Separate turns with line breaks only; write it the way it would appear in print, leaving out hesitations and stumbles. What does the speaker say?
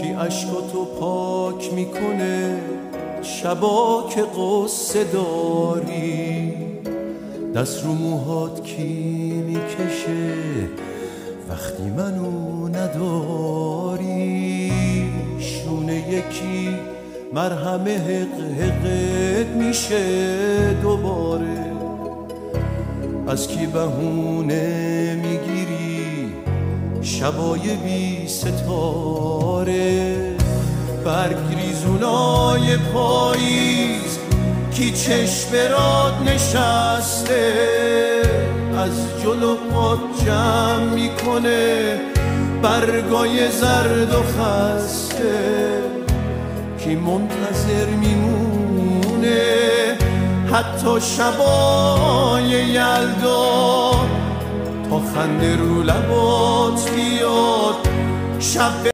کی اشکاتو پاک میکنه شبا که قصه داری؟ دست رو موهات کی میکشه وقتی منو نداری؟ شونه یکی مرهم حقت میشه دوباره؟ از کی بهونه میگیری شبای بی ستاره؟ برگ ریزونای پاییز کی چشم برات نشسته از جلو پات جمع میکنه برگای زرد و خسته؟ کی منتظر میمونه حتی شبای یلدا تا خنده رو لبات بیاد شب